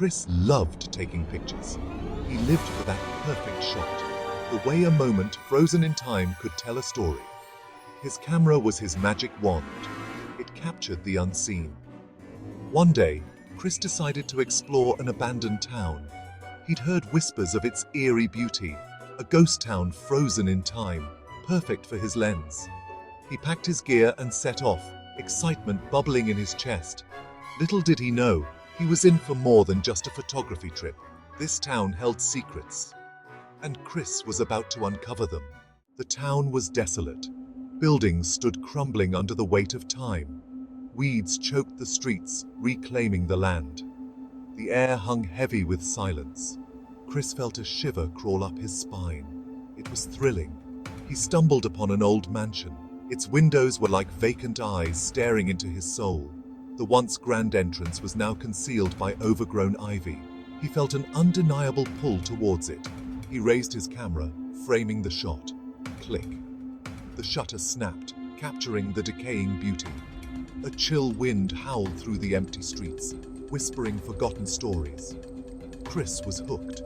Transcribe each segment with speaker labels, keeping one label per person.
Speaker 1: Chris loved taking pictures. He lived for that perfect shot, the way a moment frozen in time could tell a story. His camera was his magic wand. It captured the unseen. One day, Chris decided to explore an abandoned town. He'd heard whispers of its eerie beauty, a ghost town frozen in time, perfect for his lens. He packed his gear and set off, excitement bubbling in his chest. Little did he know, he was in for more than just a photography trip. This town held secrets, and Chris was about to uncover them. The town was desolate. Buildings stood crumbling under the weight of time. Weeds choked the streets, reclaiming the land. The air hung heavy with silence. Chris felt a shiver crawl up his spine. It was thrilling. He stumbled upon an old mansion. Its windows were like vacant eyes staring into his soul. The once grand entrance was now concealed by overgrown ivy. He felt an undeniable pull towards it. He raised his camera, framing the shot. Click. The shutter snapped, capturing the decaying beauty. A chill wind howled through the empty streets, whispering forgotten stories. Chris was hooked.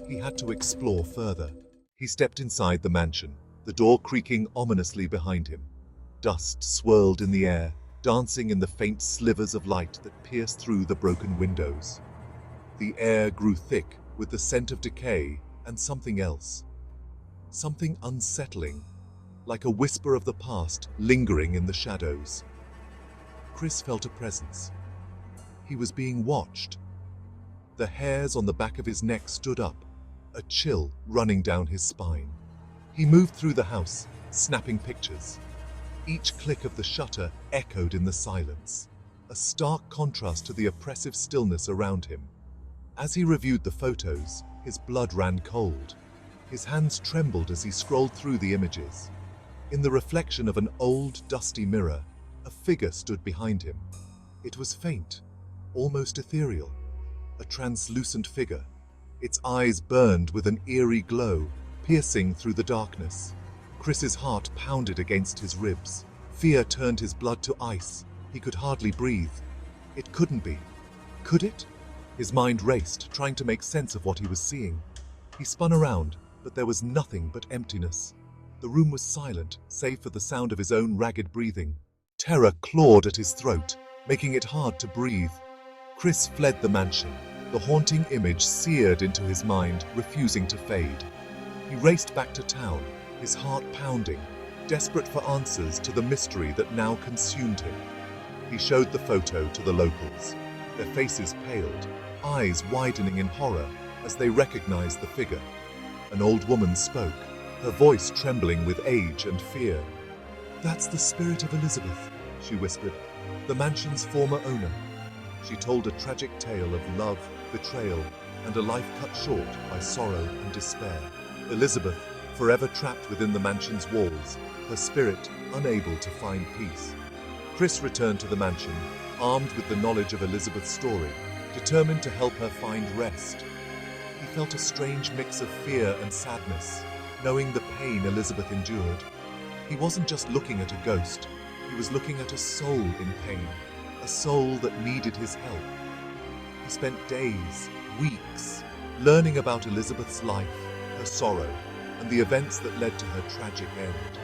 Speaker 1: He had to explore further. He stepped inside the mansion, the door creaking ominously behind him. Dust swirled in the air, dancing in the faint slivers of light that pierced through the broken windows. The air grew thick with the scent of decay and something else. Something unsettling, like a whisper of the past lingering in the shadows. Chris felt a presence. He was being watched. The hairs on the back of his neck stood up, a chill running down his spine. He moved through the house, snapping pictures. Each click of the shutter echoed in the silence, a stark contrast to the oppressive stillness around him. As he reviewed the photos, his blood ran cold. His hands trembled as he scrolled through the images. In the reflection of an old, dusty mirror, a figure stood behind him. It was faint, almost ethereal, a translucent figure. Its eyes burned with an eerie glow, piercing through the darkness. Chris's heart pounded against his ribs. Fear turned his blood to ice. He could hardly breathe. It couldn't be. Could it? His mind raced, trying to make sense of what he was seeing. He spun around, but there was nothing but emptiness. The room was silent, save for the sound of his own ragged breathing. Terror clawed at his throat, making it hard to breathe. Chris fled the mansion, the haunting image seared into his mind, refusing to fade. He raced back to town, his heart pounding, desperate for answers to the mystery that now consumed him. He showed the photo to the locals. Their faces paled, eyes widening in horror as they recognized the figure. An old woman spoke, her voice trembling with age and fear. "That's the spirit of Elizabeth," she whispered, "the mansion's former owner." She told a tragic tale of love, betrayal, and a life cut short by sorrow and despair. Elizabeth, forever trapped within the mansion's walls, her spirit unable to find peace. Chris returned to the mansion, armed with the knowledge of Elizabeth's story, determined to help her find rest. He felt a strange mix of fear and sadness, knowing the pain Elizabeth endured. He wasn't just looking at a ghost, he was looking at a soul in pain, a soul that needed his help. He spent days, weeks, learning about Elizabeth's life, her sorrow, and the events that led to her tragic end.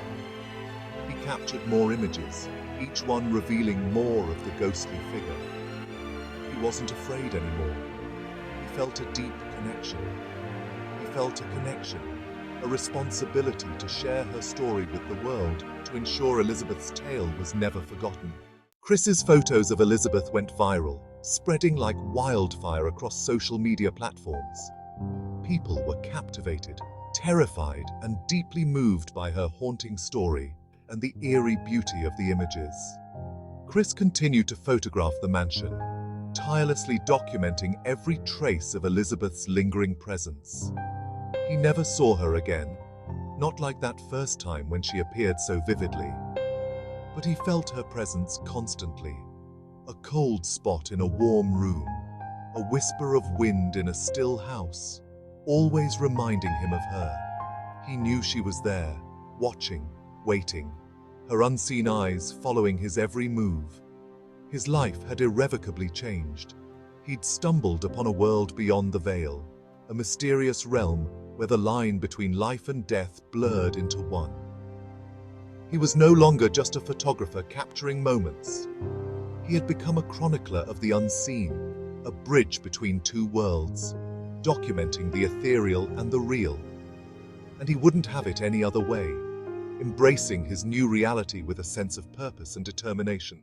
Speaker 1: He captured more images, each one revealing more of the ghostly figure. He wasn't afraid anymore. He felt a deep connection. He felt a connection, a responsibility to share her story with the world, to ensure Elizabeth's tale was never forgotten. Chris's photos of Elizabeth went viral, spreading like wildfire across social media platforms. People were captivated, terrified, and deeply moved by her haunting story and the eerie beauty of the images. Chris continued to photograph the mansion, tirelessly documenting every trace of Elizabeth's lingering presence. He never saw her again, not like that first time when she appeared so vividly. But he felt her presence constantly, a cold spot in a warm room, a whisper of wind in a still house, always reminding him of her. He knew she was there, watching, waiting, her unseen eyes following his every move. His life had irrevocably changed, He'd stumbled upon a world beyond the veil, a mysterious realm where the line between life and death blurred into one. He was no longer just a photographer capturing moments. He had become a chronicler of the unseen, a bridge between two worlds, documenting the ethereal and the real. And he wouldn't have it any other way, embracing his new reality with a sense of purpose and determination.